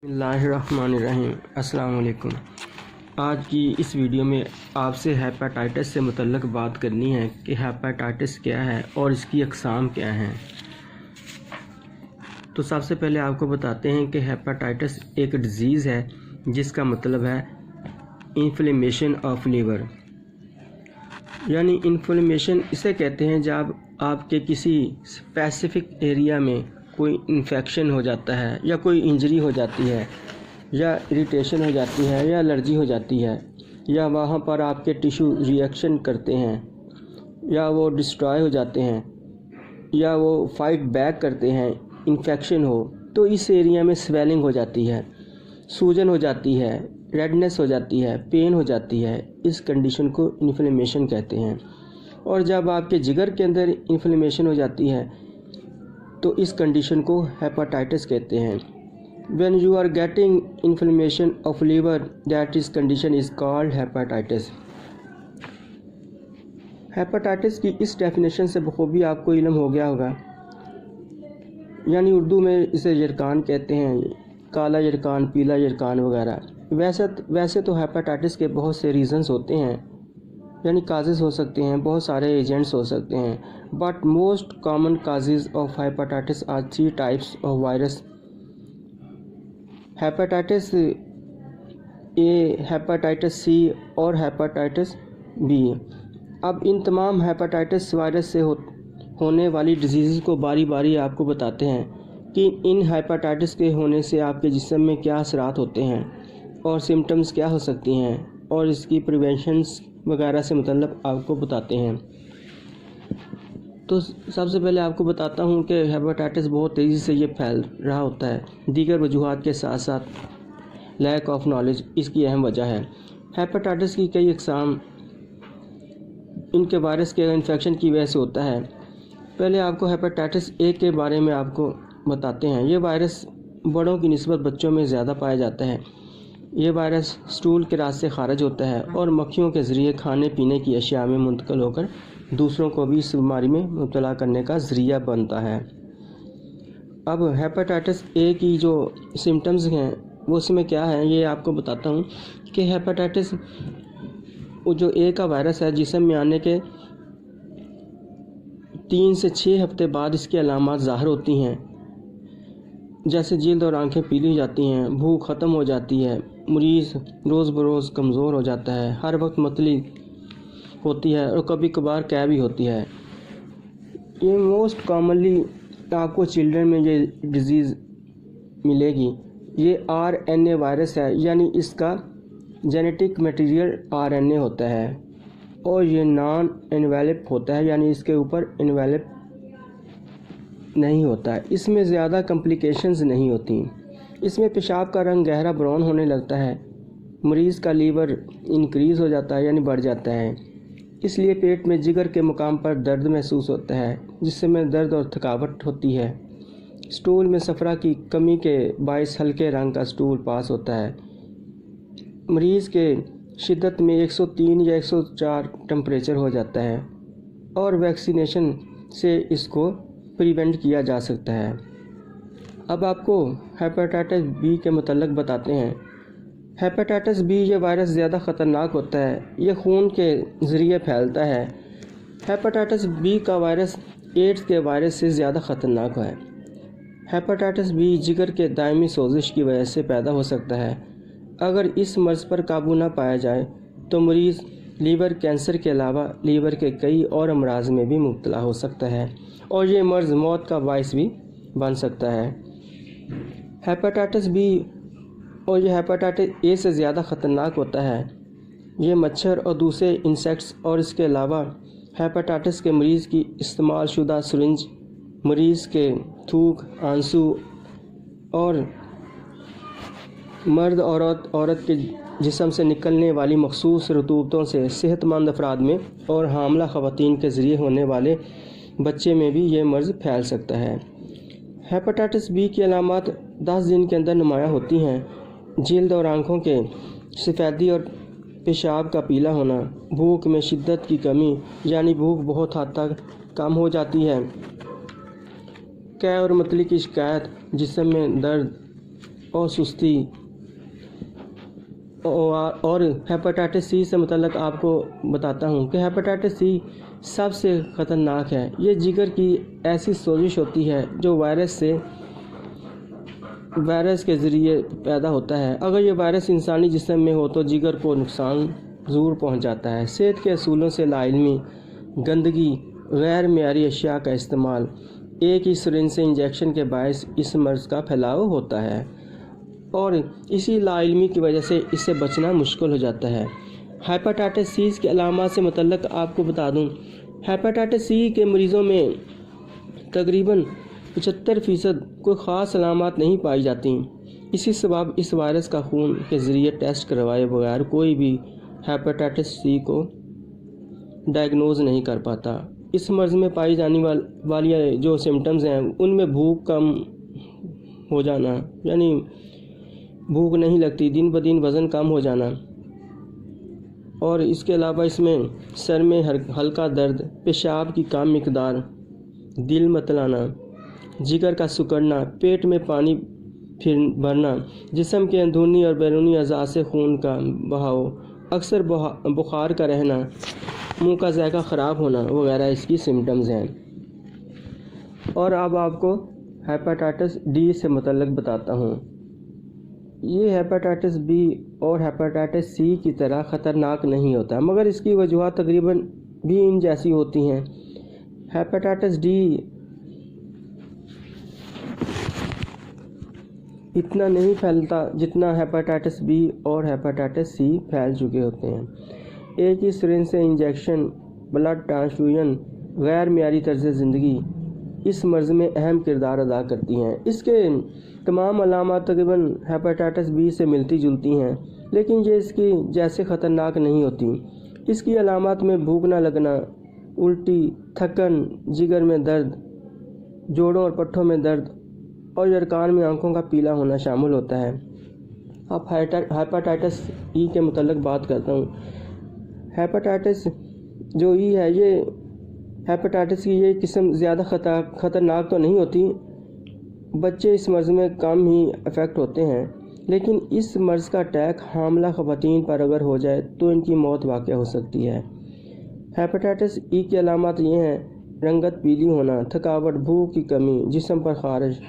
بسم اللہ الرحمن الرحیم۔ السلام علیکم۔ آج کی اس ویڈیو میں آپ سے ہیپاٹائٹس سے متعلق بات کرنی ہے کہ ہیپاٹائٹس کیا ہے اور اس کی اقسام کیا ہیں۔ تو سب سے پہلے آپ کو بتاتے ہیں کہ ہیپاٹائٹس ایک ڈیزیز ہے جس کا مطلب ہے انفلیمیشن آف لیور، یعنی انفلیمیشن اسے کہتے ہیں جب آپ کے کسی اسپیسیفک ایریا میں کوئی انفیکشن ہو جاتا ہے یا کوئی انجری ہو جاتی ہے یا اریٹیشن ہو جاتی ہے یا الرجی ہو جاتی ہے یا وہاں پر آپ کے ٹیشو ری ایکشن کرتے ہیں یا وہ ڈسٹرائے ہو جاتے ہیں یا وہ فائٹ بیک کرتے ہیں، انفیکشن ہو تو اس ایریا میں سویلنگ ہو جاتی ہے، سوجن ہو جاتی ہے، ریڈنس ہو جاتی ہے، پین ہو جاتی ہے۔ اس کنڈیشن کو انفلیمیشن کہتے ہیں۔ اور جب آپ کے جگر کے اندر انفلیمیشن ہو جاتی ہے تو اس کنڈیشن کو ہیپاٹائٹس کہتے ہیں۔ When you are getting inflammation of liver, that is condition is called hepatitis۔ Hepatitis کی اس ڈیفینیشن سے بخوبی آپ کو علم ہو گیا ہوگا، یعنی اردو میں اسے یرکان کہتے ہیں، کالا یرکان، پیلا یرکان وغیرہ۔ ویسے تو ہیپاٹائٹس کے بہت سے ریزنز ہوتے ہیں، یعنی کازز ہو سکتے ہیں، بہت سارے ایجنٹس ہو سکتے ہیں، but most common causes of hepatitis are 3 types of virus: hepatitis A, hepatitis C اور ہیپاٹائٹس بی۔ اب ان تمام ہیپاٹائٹس وائرس سے ہونے والی ڈیزیز کو باری باری آپ کو بتاتے ہیں کہ ان ہیپاٹائٹس کے ہونے سے آپ کے جسم میں کیا اثرات ہوتے ہیں اور سمٹمز کیا ہو سکتی ہیں اور اس کی پریونشنز وغیرہ سے متعلق آپ کو بتاتے ہیں۔ تو سب سے پہلے آپ کو بتاتا ہوں کہ ہیپاٹائٹس بہت تیزی سے یہ پھیل رہا ہوتا ہے، دیگر وجوہات کے ساتھ ساتھ لیک آف نالج اس کی اہم وجہ ہے۔ ہیپاٹائٹس کی کئی اقسام ان کے وائرس کے انفیکشن کی وجہ سے ہوتا ہے۔ پہلے آپ کو ہیپاٹائٹس اے کے بارے میں آپ کو بتاتے ہیں۔ یہ وائرس بڑوں کی نسبت بچوں میں زیادہ پایا جاتا ہے۔ یہ وائرس سٹول کے راستے خارج ہوتا ہے اور مکھیوں کے ذریعے کھانے پینے کی اشیاء میں منتقل ہو کر دوسروں کو بھی اس بیماری میں مبتلا کرنے کا ذریعہ بنتا ہے۔ اب ہیپاٹائٹس اے کی جو سمٹمز ہیں وہ اس میں کیا ہے یہ آپ کو بتاتا ہوں کہ ہیپاٹائٹس جو اے کا وائرس ہے جسم میں آنے کے 3 سے 6 ہفتے بعد اس کی علامات ظاہر ہوتی ہیں، جیسے جلد اور آنکھیں پیلی ہو جاتی ہیں، بھوک ختم ہو جاتی ہے، مریض روز بروز کمزور ہو جاتا ہے، ہر وقت متلی ہوتی ہے اور کبھی کبھار قے بھی ہوتی ہے۔ یہ موسٹ کامنلی آپ کو چلڈرن میں یہ ڈیزیز ملے گی۔ یہ RNA وائرس ہے، یعنی اس کا جینیٹک میٹیریل RNA ہوتا ہے اور یہ نان انویلپ ہوتا ہے، یعنی اس کے اوپر انویلپ نہیں ہوتا ہے۔ اس میں زیادہ کمپلیکیشنز نہیں ہوتی۔ اس میں پیشاب کا رنگ گہرا براؤن ہونے لگتا ہے، مریض کا لیور انکریز ہو جاتا ہے یعنی بڑھ جاتا ہے، اس لیے پیٹ میں جگر کے مقام پر درد محسوس ہوتا ہے جس میں درد اور تھکاوٹ ہوتی ہے۔ سٹول میں صفرا کی کمی کے باعث ہلکے رنگ کا سٹول پاس ہوتا ہے۔ مریض کے شدت میں 103 یا 104 ٹمپریچر ہو جاتا ہے اور ویکسینیشن سے اس کو پریونٹ کیا جا سکتا ہے۔ اب آپ کو ہیپاٹائٹس بی کے متعلق بتاتے ہیں۔ ہیپاٹائٹس بی یہ وائرس زیادہ خطرناک ہوتا ہے، یہ خون کے ذریعے پھیلتا ہے۔ ہیپاٹائٹس بی کا وائرس ایڈز کے وائرس سے زیادہ خطرناک ہے۔ ہیپاٹائٹس بی جگر کے دائمی سوزش کی وجہ سے پیدا ہو سکتا ہے۔ اگر اس مرض پر قابو نہ پایا جائے تو مریض لیور کینسر کے علاوہ لیور کے کئی اور امراض میں بھی مبتلا ہو سکتا ہے اور یہ مرض موت کا باعث بھی بن سکتا ہے۔ ہیپاٹائٹس بی اور یہ ہیپاٹائٹس اے سے زیادہ خطرناک ہوتا ہے۔ یہ مچھر اور دوسرے انسیکٹس اور اس کے علاوہ ہیپاٹائٹس کے مریض کی استعمال شدہ سرنج، مریض کے تھوک، آنسو اور مرد عورت کے جسم سے نکلنے والی مخصوص رطوبتوں سے صحت مند افراد میں اور حاملہ خواتین کے ذریعے ہونے والے بچے میں بھی یہ مرض پھیل سکتا ہے۔ ہیپاٹائٹس بی کی علامات 10 دن کے اندر نمایاں ہوتی ہیں۔ جلد اور آنکھوں کے سفیدی اور پیشاب کا پیلا ہونا، بھوک میں شدت کی کمی یعنی بھوک بہت حد تک کم ہو جاتی ہے، قے اور متلی کی شکایت، جسم میں درد اور سستی اور ہیپاٹائٹس سی سے متعلق آپ کو بتاتا ہوں کہ ہیپاٹائٹس سی سب سے خطرناک ہے۔ یہ جگر کی ایسی سوزش ہوتی ہے جو وائرس کے ذریعے پیدا ہوتا ہے۔ اگر یہ وائرس انسانی جسم میں ہو تو جگر کو نقصان ضرور پہنچ جاتا ہے۔ صحت کے اصولوں سے لاعلمی، گندگی، غیر معیاری اشیاء کا استعمال، ایک ہی سرنج سے انجیکشن کے باعث اس مرض کا پھیلاؤ ہوتا ہے اور اسی لاعلمی کی وجہ سے اس سے بچنا مشکل ہو جاتا ہے۔ ہیپاٹائٹس سی کی علامات سے متعلق آپ کو بتا دوں، ہیپاٹائٹس سی کے مریضوں میں تقریباً 75% کوئی خاص علامات نہیں پائی جاتی۔ اسی سبب اس وائرس کا خون کے ذریعے ٹیسٹ کروائے بغیر کوئی بھی ہیپاٹائٹس سی کو ڈائگنوز نہیں کر پاتا۔ اس مرض میں پائی جانے والی جو سمٹمز ہیں ان میں بھوک کم ہو جانا، یعنی بھوک نہیں لگتی، دن بدن وزن کم ہو جانا، اور اس کے علاوہ اس میں سر میں ہلکا درد، پیشاب کی کم مقدار، دل متلانا، جگر کا سکڑنا، پیٹ میں پانی بھرنا، جسم کے اندرونی اور بیرونی اعضاء سے خون کا بہاؤ، اکثر بخار کا رہنا، منہ کا ذائقہ خراب ہونا وغیرہ اس کی سمٹمز ہیں۔ اور اب آپ کو ہیپاٹائٹس ڈی سے متعلق بتاتا ہوں۔ یہ ہیپاٹائٹس بی اور ہیپاٹائٹس سی کی طرح خطرناک نہیں ہوتا، مگر اس کی وجوہات تقریباً بھی ان جیسی ہوتی ہیں۔ ہیپاٹائٹس ڈی اتنا نہیں پھیلتا جتنا ہیپاٹائٹس بی اور ہیپاٹائٹس سی پھیل چکے ہوتے ہیں۔ ایک ہی سرنج سے انجیکشن، بلڈ ٹرانسفیوژن، غیر معیاری طرز زندگی اس مرض میں اہم کردار ادا کرتی ہیں۔ اس کے تمام علامات تقریباً ہیپاٹائٹس بی سے ملتی جلتی ہیں، لیکن یہ اس کی جیسے خطرناک نہیں ہوتی۔ اس کی علامات میں بھوک نہ لگنا، الٹی، تھکن، جگر میں درد، جوڑوں اور پٹھوں میں درد اور یرکان میں آنکھوں کا پیلا ہونا شامل ہوتا ہے۔ اب ہیپاٹائٹس ای کے متعلق بات کرتا ہوں۔ ہیپاٹائٹس جو ای ہے، یہ ہیپاٹائٹس کی یہ قسم زیادہ خطرناک تو نہیں ہوتی، بچے اس مرض میں کم ہی افیکٹ ہوتے ہیں، لیکن اس مرض کا اٹیک حاملہ خواتین پر اگر ہو جائے تو ان کی موت واقع ہو سکتی ہے۔ ہیپاٹائٹس ای کی علامات یہ ہیں: رنگت پیلی ہونا، تھکاوٹ، بھوک کی کمی، جسم پر خارش،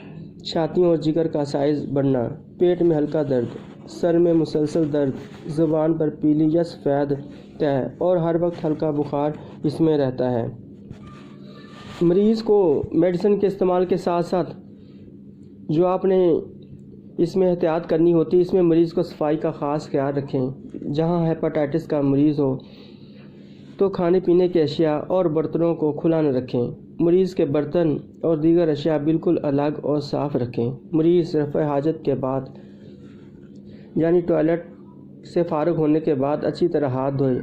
چھاتیوں اور جگر کا سائز بڑھنا، پیٹ میں ہلکا درد، سر میں مسلسل درد، زبان پر پیلی یا سفید تہ اور ہر وقت ہلکا بخار اس میں رہتا ہے۔ مریض کو میڈیسن کے استعمال کے ساتھ ساتھ جو آپ نے اس میں احتیاط کرنی ہوتی ہے، اس میں مریض کو صفائی کا خاص خیال رکھیں۔ جہاں ہیپاٹائٹس کا مریض ہو تو کھانے پینے کے اشیاء اور برتنوں کو کھلا نہ رکھیں۔ مریض کے برتن اور دیگر اشیاء بالکل الگ اور صاف رکھیں۔ مریض رفع حاجت کے بعد یعنی ٹوائلٹ سے فارغ ہونے کے بعد اچھی طرح ہاتھ دھوئیں۔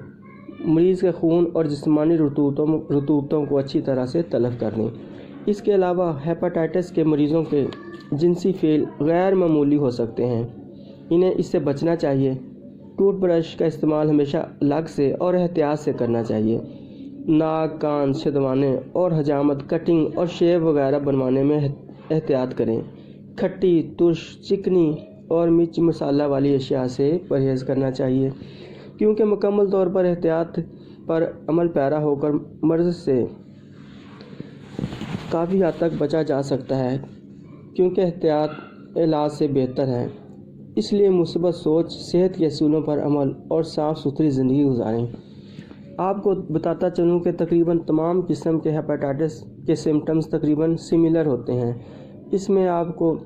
مریض کے خون اور جسمانی رطوبتوں کو اچھی طرح سے تلف کر دیں۔ اس کے علاوہ ہیپاٹائٹس کے مریضوں کے جنسی فعل غیر معمولی ہو سکتے ہیں، انہیں اس سے بچنا چاہیے۔ ٹوتھ برش کا استعمال ہمیشہ الگ سے اور احتیاط سے کرنا چاہیے۔ ناک، کان چھدوانے اور حجامت، کٹنگ اور شیو وغیرہ بنوانے میں احتیاط کریں۔ کھٹی، ترش، چکنی اور مرچ مسالہ والی اشیاء سے پرہیز کرنا چاہیے، کیونکہ مکمل طور پر احتیاط پر عمل پیرا ہو کر مرض سے کافی حد تک بچا جا سکتا ہے، کیونکہ احتیاط علاج سے بہتر ہے۔ اس لیے مثبت سوچ، صحت کے اصولوں پر عمل اور صاف ستھری زندگی گزاریں۔ آپ کو بتاتا چلوں کہ تقریباً تمام قسم کے ہیپاٹائٹس کے سمٹمز تقریباً سملر ہوتے ہیں۔ اس میں آپ کو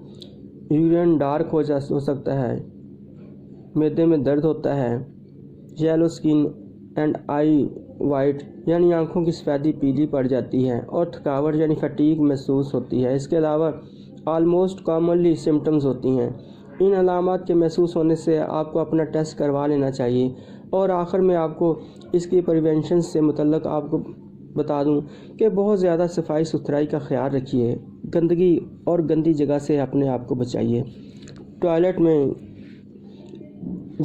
یورین ڈارک ہو سکتا ہے، معدے میں درد ہوتا ہے، یلو سکن اینڈ آئی وائٹ یعنی آنکھوں کی سفیدی پیلی پڑ جاتی ہے، اور تھکاوٹ یعنی فٹیگ محسوس ہوتی ہے۔ اس کے علاوہ آلموسٹ کامنلی سمٹمز ہوتی ہیں۔ ان علامات کے محسوس ہونے سے آپ کو اپنا ٹیسٹ کروا لینا چاہیے۔ اور آخر میں آپ کو اس کی پریونشن سے متعلق آپ کو بتا دوں کہ بہت زیادہ صفائی ستھرائی کا خیال رکھیے، گندگی اور گندی جگہ سے اپنے آپ کو بچائیے۔ ٹوائلٹ میں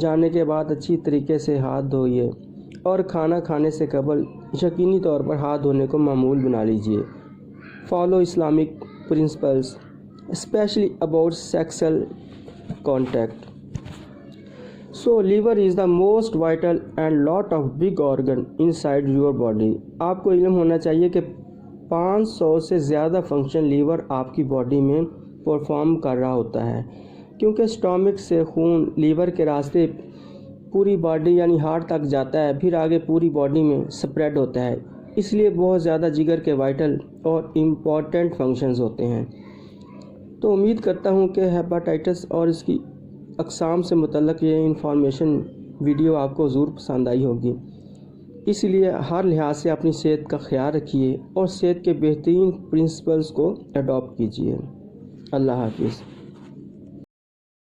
جانے کے بعد اچھی طریقے سے ہاتھ دھوئیے، اور کھانا کھانے سے قبل یقینی طور پر ہاتھ دھونے کو معمول بنا لیجیے۔ Follow Islamic principles specially about sexual contact. So liver is the most vital and lot of big organ inside your body. آپ کو علم ہونا چاہیے کہ 500 سے زیادہ فنکشن لیور آپ کی باڈی میں پرفارم کر رہا ہوتا ہے، کیونکہ اسٹامک سے خون لیور کے راستے پوری باڈی یعنی ہارٹ تک جاتا ہے، پھر آگے پوری باڈی میں سپریڈ ہوتا ہے، اس لیے بہت زیادہ جگر کے وائٹل اور امپورٹنٹ فنکشنز ہوتے ہیں۔ تو امید کرتا ہوں کہ ہیپاٹائٹس اور اس کی اقسام سے متعلق یہ انفارمیشن ویڈیو آپ کو ضرور پسند آئی ہوگی، اس لیے ہر لحاظ سے اپنی صحت کا خیال رکھیے اور صحت کے بہترین پرنسپلز کو اڈاپٹ کیجیے۔ اللہ حافظ۔